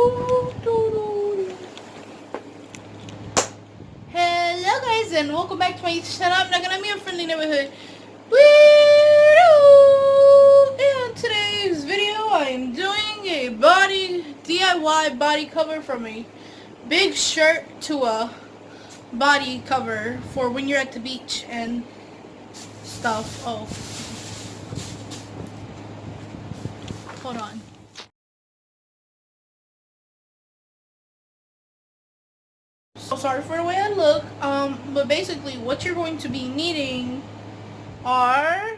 Hello guys and welcome back to my channel. I'm not gonna be a friendly neighborhood. In today's video I am doing a DIY body cover from a big shirt to a body cover for when you're at the beach and stuff. Oh, hold on. So sorry for the way I look. But basically what you're going to be needing are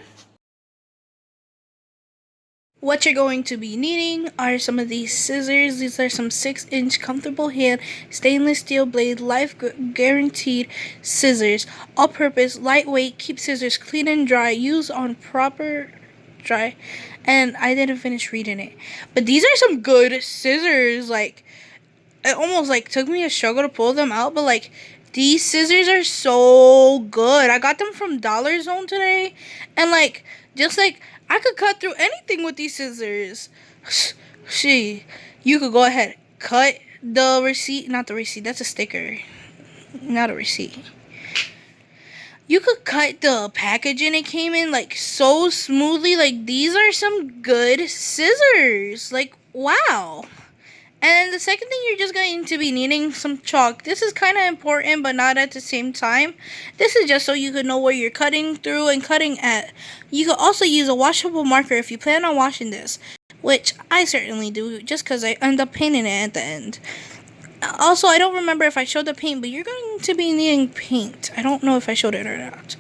some of these scissors. These are some 6-inch comfortable hand stainless steel blade life guaranteed scissors. All purpose, lightweight, keep scissors clean and dry, use on proper dry. And I didn't finish reading it, but these are some good scissors. Like, it almost like took me a struggle to pull them out, but like these scissors are so good. I got them from Dollar Zone today, and like just like I could cut through anything with these scissors. You could go ahead, cut the receipt, not the receipt, that's a sticker, not a receipt. You could cut the packaging it came in like so smoothly. Like, these are some good scissors. Like, wow. And the second thing, you're just going to be needing some chalk. This is kind of important, but not at the same time. This is just so you can know where you're cutting through and cutting at. You could also use a washable marker if you plan on washing this, which I certainly do, just because I end up painting it at the end. Also, I don't remember if I showed the paint, but you're going to be needing paint. I don't know if I showed it or not.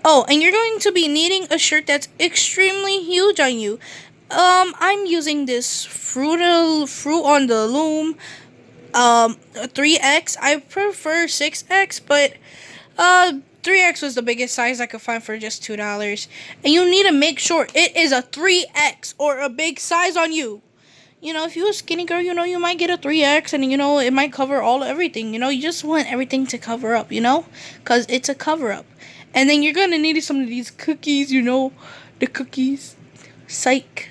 Oh, and you're going to be needing a shirt that's extremely huge on you. I'm using this fruit on the loom 3X. I prefer 6X, but 3X was the biggest size I could find for just $2. And you need to make sure it is a 3X or a big size on you. You know, if you're a skinny girl, you know, you might get a 3X and, you know, it might cover everything. You know, you just want everything to cover up, you know, because it's a cover up. And then you're going to need some of these cookies, you know, the cookies. Psych.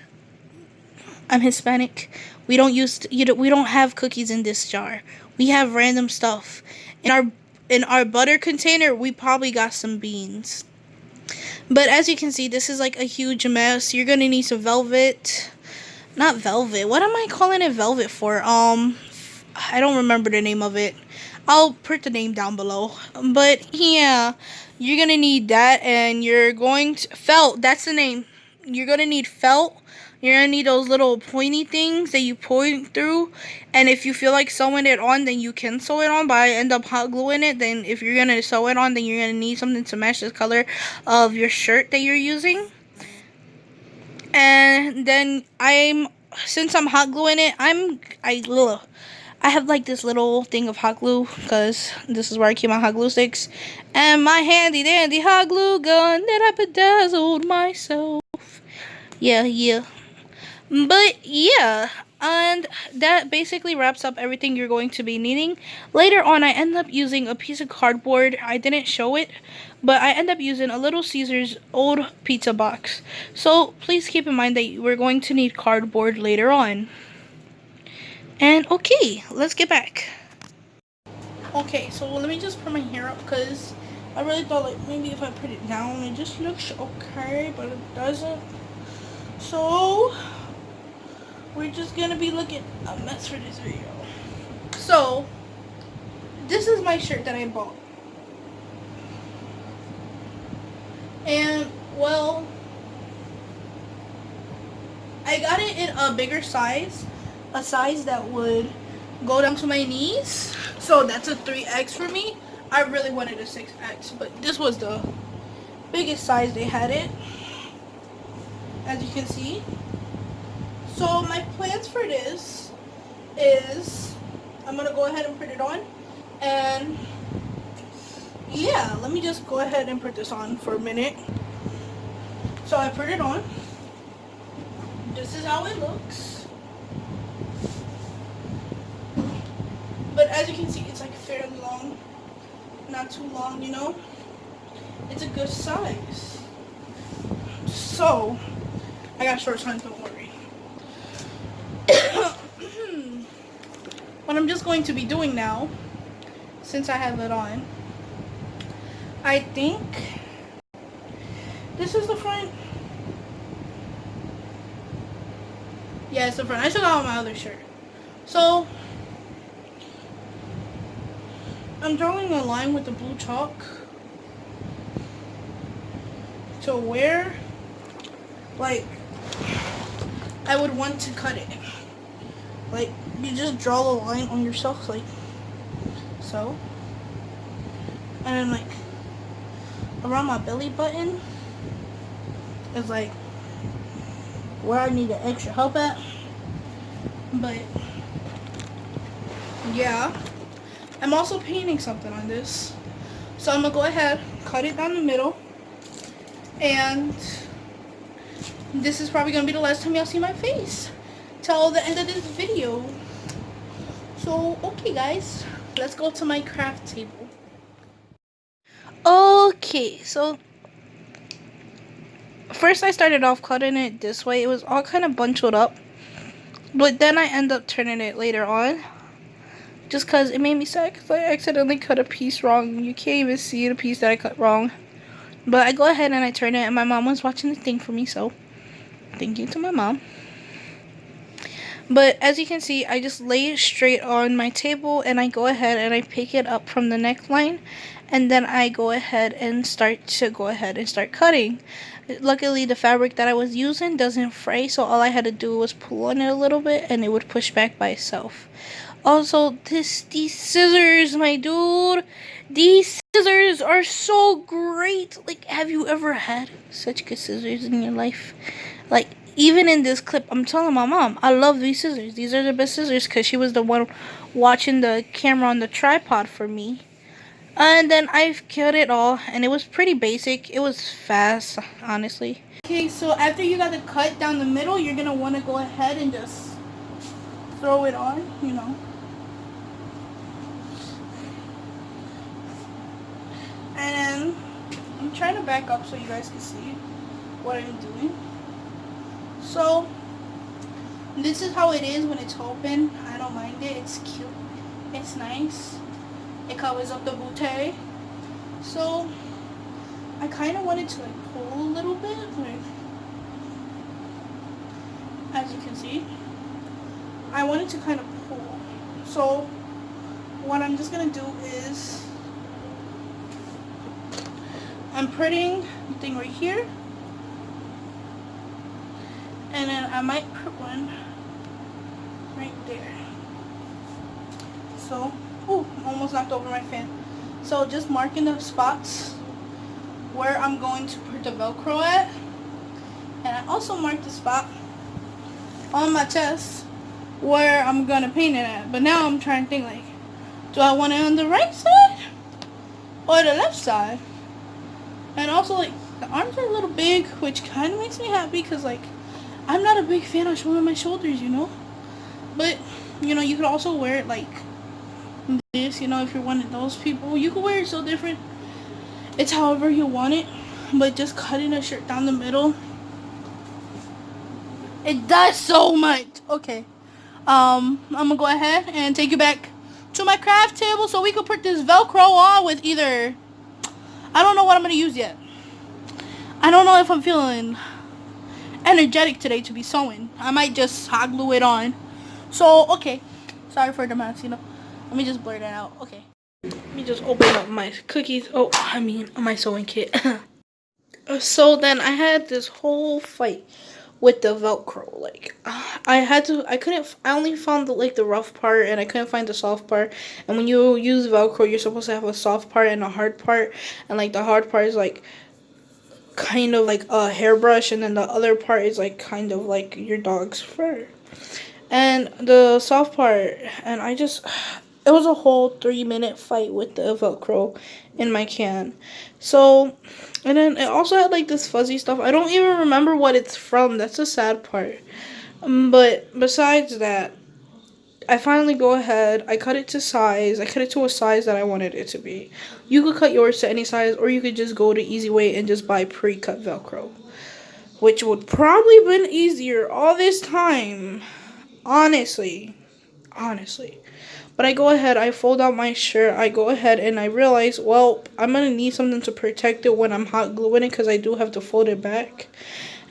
I'm Hispanic. We don't have cookies in this jar. We have random stuff. In our butter container, we probably got some beans. But as you can see, this is like a huge mess. You're gonna need some velvet. Not velvet. What am I calling it velvet for? I don't remember the name of it. I'll put the name down below. But yeah, you're gonna need that, and you're going to felt. That's the name. You're gonna need felt. You're going to need those little pointy things that you point through. And if you feel like sewing it on, then you can sew it on. But I end up hot gluing it. Then if you're going to sew it on, then you're going to need something to match the color of your shirt that you're using. And then since I'm hot gluing it, I have like this little thing of hot glue, because this is where I keep my hot glue sticks. And my handy dandy hot glue gun that I bedazzled myself. Yeah. But yeah, and that basically wraps up everything you're going to be needing. Later on, I end up using a piece of cardboard. I didn't show it, but I end up using a Little Caesars old pizza box. So please keep in mind that we're going to need cardboard later on. And okay, let's get back. Okay, so let me just put my hair up, because I really thought like maybe if I put it down it just looks okay, but it doesn't. So we're just gonna be looking a mess for this video. So this is my shirt that I bought, and well, I got it in a bigger size, a size that would go down to my knees. So that's a 3X for me. I really wanted a 6X, but this was the biggest size they had it, as you can see. So my plans for this is I'm going to go ahead and put it on. And yeah, let me just go ahead and put this on for a minute. So I put it on. This is how it looks. But as you can see, it's like fairly long. Not too long, you know. It's a good size. So I got short times, don't worry. what I'm just going to be doing now, since I have it on, I think this is the front. Yeah, it's the front. I should have on my other shirt. So I'm drawing a line with the blue chalk to where, like, I would want to cut it. Like, you just draw the line on yourself, like so. And then, like, around my belly button is, like, where I need the extra help at. But, yeah. I'm also painting something on this. So I'm going to go ahead, cut it down the middle. And this is probably going to be the last time y'all see my face till the end of this video. So, okay guys, let's go to my craft table. Okay, so first I started off cutting it this way. It was all kind of bunched up. But then I end up turning it later on. Just because it made me sad because I accidentally cut a piece wrong. You can't even see the piece that I cut wrong. But I go ahead and I turn it, and my mom was watching the thing for me, so thank you to my mom. But as you can see, I just lay it straight on my table, and I go ahead and I pick it up from the neckline, and then I go ahead and start cutting. Luckily, the fabric that I was using doesn't fray, so all I had to do was pull on it a little bit, and it would push back by itself. Also, these scissors, my dude, these scissors are so great. Like, have you ever had such good scissors in your life? Like, even in this clip, I'm telling my mom, I love these scissors. These are the best scissors because she was the one watching the camera on the tripod for me. And then I've cut it all, and it was pretty basic. It was fast, honestly. Okay, so after you got the cut down the middle, you're going to want to go ahead and just throw it on, you know. And then I'm trying to back up so you guys can see what I'm doing. So this is how it is when it's open. I don't mind it. It's cute. It's nice. It covers up the bootay. So I kind of wanted to like pull a little bit, like, as you can see. I wanted to kind of pull. So what I'm just gonna do is I'm putting the thing right here, and then I might put one right there. So, oh, almost knocked over my fan. So just marking the spots where I'm going to put the Velcro at, and I also marked the spot on my chest where I'm gonna paint it at. But now I'm trying to think, like, do I want it on the right side or the left side? And also, like, the arms are a little big, which kind of makes me happy because, like, I'm not a big fan of showing my shoulders, you know. But, you know, you could also wear it like this, you know, if you're one of those people. You can wear it so different. It's however you want it. But just cutting a shirt down the middle, it does so much. Okay. I'm going to go ahead and take you back to my craft table so we can put this Velcro on with either... I don't know what I'm going to use yet. I don't know if I'm feeling energetic today to be sewing. I might just hot glue it on. So, okay. Sorry for the mess, you know. Let me just blur that out. Okay. Let me just open up my cookies. Oh, I mean, my sewing kit. So then I had this whole fight with the Velcro. Like, I only found the rough part, and I couldn't find the soft part. And when you use Velcro, you're supposed to have a soft part and a hard part. And like the hard part is like kind of like a hairbrush, and then the other part is like kind of like your dog's fur. And the soft part, and it was a whole 3-minute fight with the Velcro in my can. So, and then it also had like this fuzzy stuff. I don't even remember what it's from. That's the sad part. But besides that, I finally go ahead. I cut it to size. I cut it to a size that I wanted it to be. You could cut yours to any size, or you could just go the easy way and just buy pre-cut Velcro, which would probably been easier all this time. Honestly, honestly. But I go ahead, I fold out my shirt, I go ahead and I realize, well, I'm gonna need something to protect it when I'm hot gluing it because I do have to fold it back.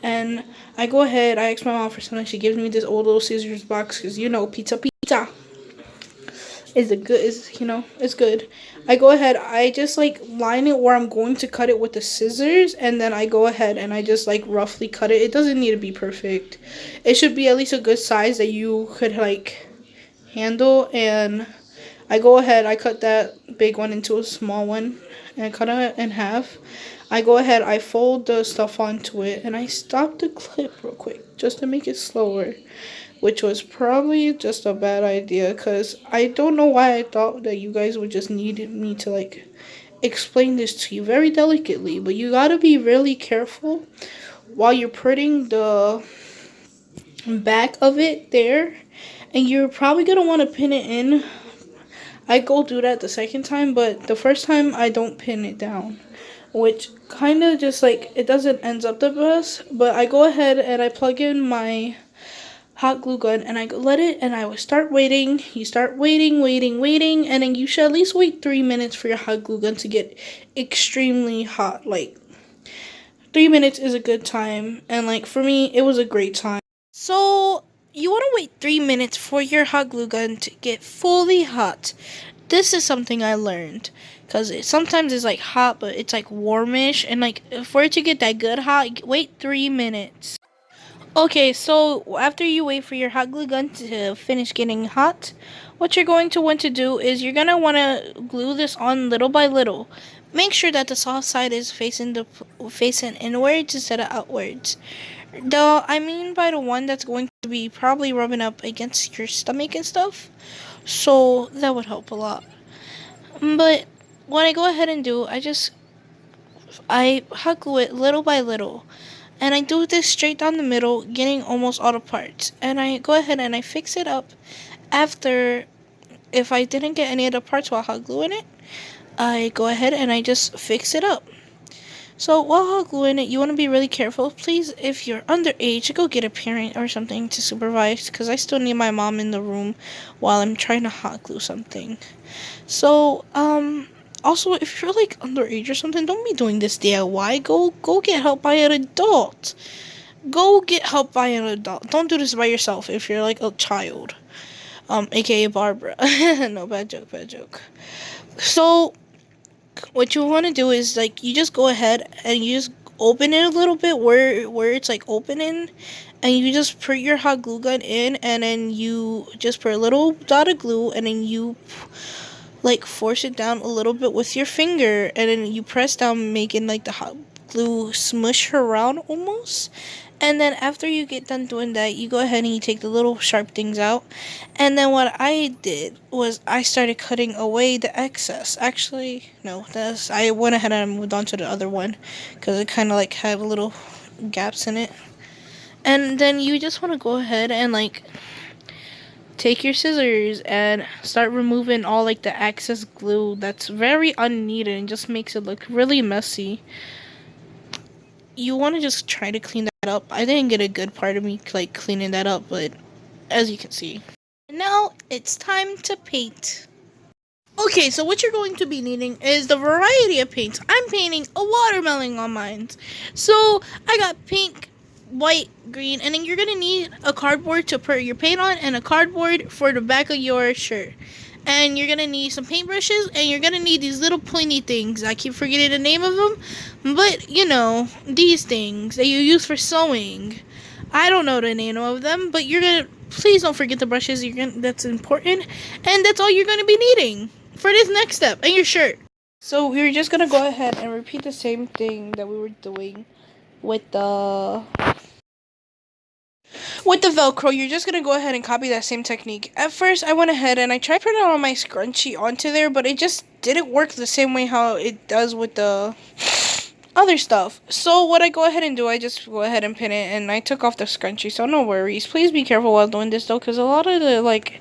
And I go ahead, I ask my mom for something, she gives me this old little scissors box because, you know, pizza. Is it good? Is, you know, it's good. I go ahead, I just like line it where I'm going to cut it with the scissors, and then I go ahead and I just like roughly cut it. It doesn't need to be perfect. It should be at least a good size that you could like handle. And I go ahead, I cut that big one into a small one and cut it in half. I go ahead, I fold the stuff onto it, and I stop the clip real quick just to make it slower, which was probably just a bad idea because I don't know why I thought that you guys would just need me to like explain this to you very delicately, but you gotta be really careful while you're putting the back of it there, and you're probably gonna want to pin it in. I go do that the second time, but the first time I don't pin it down, which kind of just like it doesn't ends up the best. But I go ahead and I plug in my hot glue gun and I let it, and I would start waiting. You start waiting, and then you should at least wait 3 minutes for your hot glue gun to get extremely hot. Like 3 minutes is a good time, and like for me it was a great time. So you want to wait 3 minutes for your hot glue gun to get fully hot. This is something I learned because sometimes it's like hot, but it's like warmish, and like for it to get that good hot, wait 3 minutes. Okay, so after you wait for your hot glue gun to finish getting hot, what you're going to want to do is you're going to want to glue this on little by little. Make sure that the soft side is facing inwards instead of outwards. I mean by the one that's going to be probably rubbing up against your stomach and stuff. So that would help a lot. But what I go ahead and do, I hot glue it little by little. And I do this straight down the middle, getting almost all the parts. And I go ahead and I fix it up after, if I didn't get any of the parts while hot gluing it, I go ahead and I just fix it up. So while hot gluing it, you want to be really careful. Please, if you're underage, go get a parent or something to supervise, because I still need my mom in the room while I'm trying to hot glue something. So, also, if you're like underage or something, don't be doing this DIY. Go get help by an adult. Go get help by an adult. Don't do this by yourself if you're like a child. AKA Barbara. No, bad joke. So, what you want to do is like you just go ahead and you just open it a little bit where it's like opening, and you just put your hot glue gun in, and then you just put a little dot of glue, and then you like force it down a little bit with your finger, and then you press down, making like the hot glue smush around almost. And then after you get done doing that, you go ahead and you take the little sharp things out. And then what I did was I started cutting away the excess. Actually, no, I went ahead and moved on to the other one because it kind of like had little gaps in it. And then you just want to go ahead and like take your scissors and start removing all like the excess glue that's very unneeded and just makes it look really messy. You want to just try to clean that up. I didn't get a good part of me like cleaning that up, but as you can see. Now it's time to paint. Okay, so what you're going to be needing is the variety of paints. I'm painting a watermelon on mine. So I got pink, white, green, and then you're going to need a cardboard to put your paint on and a cardboard for the back of your shirt. And you're going to need some paintbrushes, and you're going to need these little pointy things. I keep forgetting the name of them, but you know, these things that you use for sewing. I don't know the name of them, but you're going to, please don't forget the brushes. That's important. And that's all you're going to be needing for this next step, and your shirt. So we're just going to go ahead and repeat the same thing that we were doing with the Velcro. You're just going to go ahead and copy that same technique. At first, I went ahead and I tried putting on my scrunchie onto there, but it just didn't work the same way how it does with the other stuff. So what I go ahead and do, I just go ahead and pin it, and I took off the scrunchie, so no worries. Please be careful while doing this though, because a lot of the like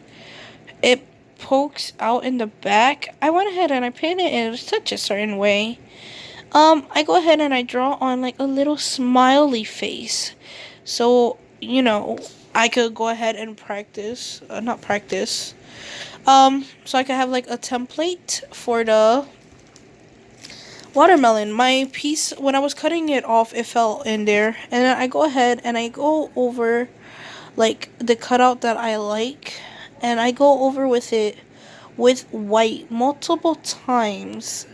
it pokes out in the back. I went ahead and I pinned it in such a certain way. I go ahead and I draw on like a little smiley face. So, you know, I could go ahead and practice, not practice. So I could have like a template for the watermelon. My piece, when I was cutting it off, it fell in there, and then I go ahead and I go over like the cutout that I like, and I go over with it with white multiple times.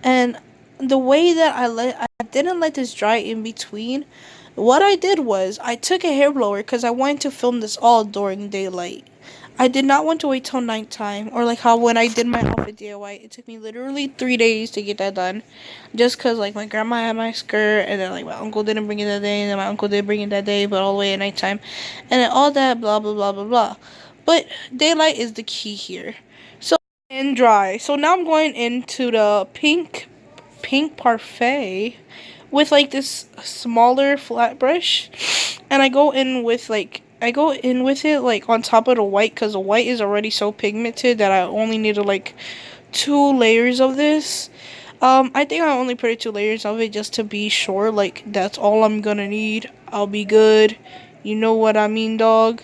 And the way that I didn't let this dry in between. What I did was I took a hair blower because I wanted to film this all during daylight. I did not want to wait till nighttime, or like how when I did my outfit DIY, it took me literally 3 days to get that done, just cause like my grandma had my skirt, and then like my uncle didn't bring it that day, and then my uncle did bring it that day, but all the way at nighttime, and then all that blah blah blah blah blah. But daylight is the key here. So and dry. So now I'm going into the pink parfait with like this smaller flat brush, and I go in with it like on top of the white, because the white is already so pigmented that I only needed like 2 layers of this. I think I only put it 2 layers of it just to be sure, like that's all I'm gonna need. I'll be good. You know what I mean, dog.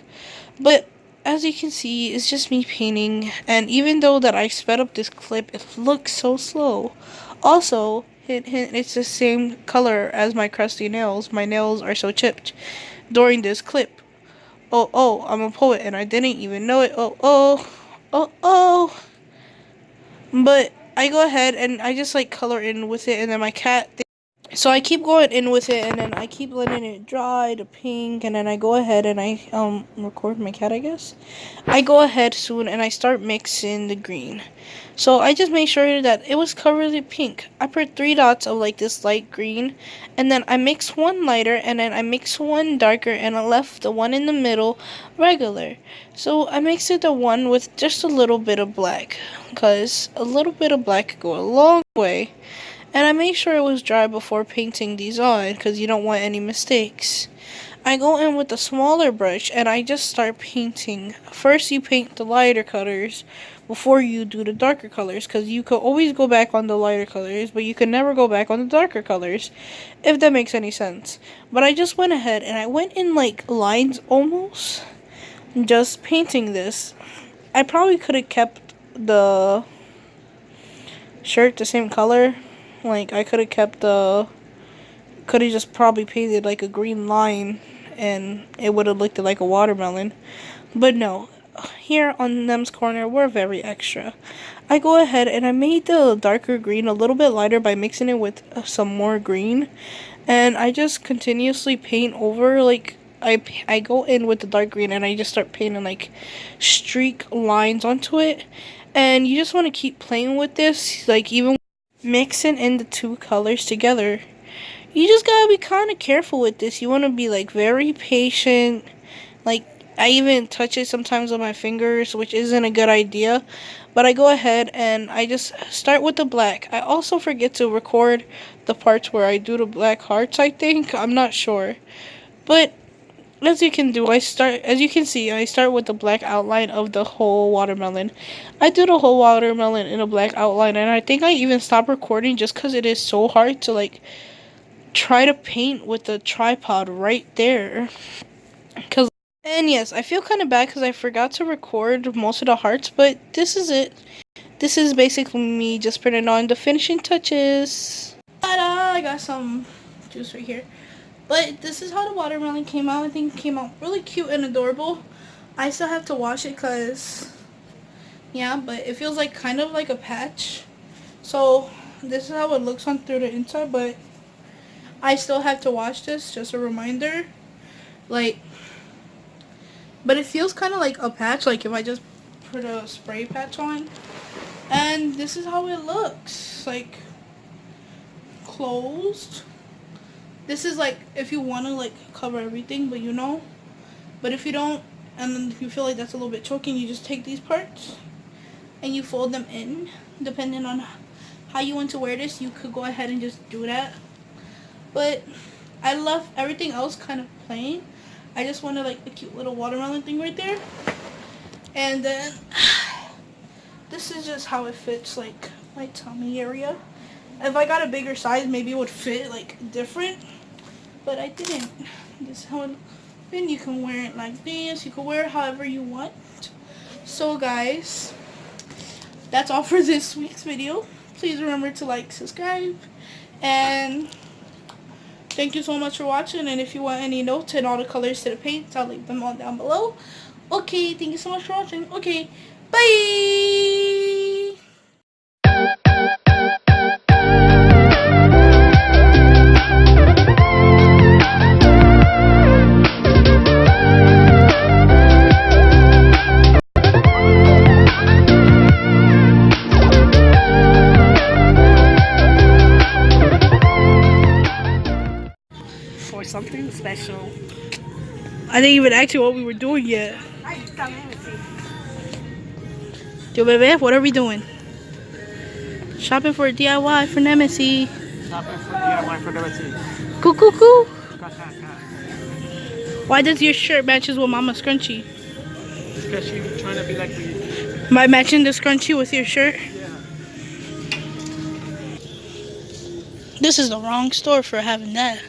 But as you can see, it's just me painting, and even though that I sped up this clip, it looks so slow. Also, hint hint, it's the same color as my crusty nails. My nails are so chipped during this clip. Oh oh, I'm a poet and I didn't even know it. Oh oh, oh oh. But I go ahead and I just like color in with it, and then my cat. So I keep going in with it, and then I keep letting it dry to pink, and then I go ahead and I record my cat, I guess. I go ahead soon and I start mixing the green. So I just made sure that it was covered in pink. I put 3 dots of like this light green, and then I mix one lighter, and then I mix one darker, and I left the one in the middle regular. So I mixed it the one with just a little bit of black, because a little bit of black could go a long way. And I made sure it was dry before painting these on, because you don't want any mistakes. I go in with a smaller brush and I just start painting. First you paint the lighter colors before you do the darker colors, because you could always go back on the lighter colors, but you could never go back on the darker colors, if that makes any sense. But I just went ahead and I went in like lines almost, just painting this. I probably could have kept the shirt the same color. Like, I could have could have just probably painted like a green line, and it would have looked like a watermelon. But no, here on Nem's Corner, we're very extra. I go ahead and I made the darker green a little bit lighter by mixing it with some more green. And I just continuously paint over, like, I go in with the dark green and I just start painting like streak lines onto it. And you just want to keep playing with this, like even mixing in the 2 colors together. You just gotta be kind of careful with this. You want to be like very patient. Like, I even touch it sometimes with my fingers, which isn't a good idea. But I go ahead and I just start with the black. I also forget to record the parts where I do the black hearts, I think. I'm not sure. But as you can see, I start with the black outline of the whole watermelon. I do the whole watermelon in a black outline, and I think I even stopped recording just because it is so hard to like try to paint with the tripod right there. And yes, I feel kind of bad because I forgot to record most of the hearts, but this is it. This is basically me just putting on the finishing touches. Ta-da! I got some juice right here. But this is how the watermelon came out. I think it came out really cute and adorable. I still have to wash it because, yeah, but it feels like kind of like a patch. So this is how it looks on through the inside, but I still have to wash this, just a reminder. Like, but it feels kind of like a patch, like if I just put a spray patch on. And this is how it looks, like closed. This is like if you want to like cover everything, but you know. But if you don't, and then if you feel like that's a little bit choking, you just take these parts and you fold them in. Depending on how you want to wear this, you could go ahead and just do that. But I left everything else kind of plain. I just wanted like a cute little watermelon thing right there. And then this is just how it fits like my tummy area. If I got a bigger size, maybe it would fit like different. But I didn't. This is how it And you can wear it like this. You can wear it however you want. So guys, that's all for this week's video. Please remember to like, subscribe, and thank you so much for watching. And if you want any notes and all the colors to the paints, I'll leave them all down below. Okay, thank you so much for watching. Okay, bye! For something special. I didn't even ask you what we were doing yet. Yo, bebe, what are we doing? Shopping for DIY for Nemesis. Shopping for DIY for Nemesis. Coo coo coo. Why does your shirt matches with Mama's scrunchie? It's because she's trying to be like me. Am I matching the scrunchie with your shirt? Yeah. This is the wrong store for having that.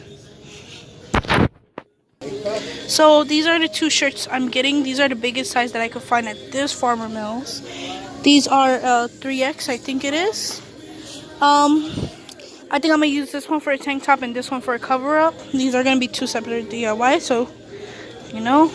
So these are the two shirts I'm getting. These are the biggest size that I could find at this Farmer Mills. These are 3X, I think it is. I think I'm gonna use this one for a tank top and this one for a cover up. These are gonna be two separate DIY, so you know.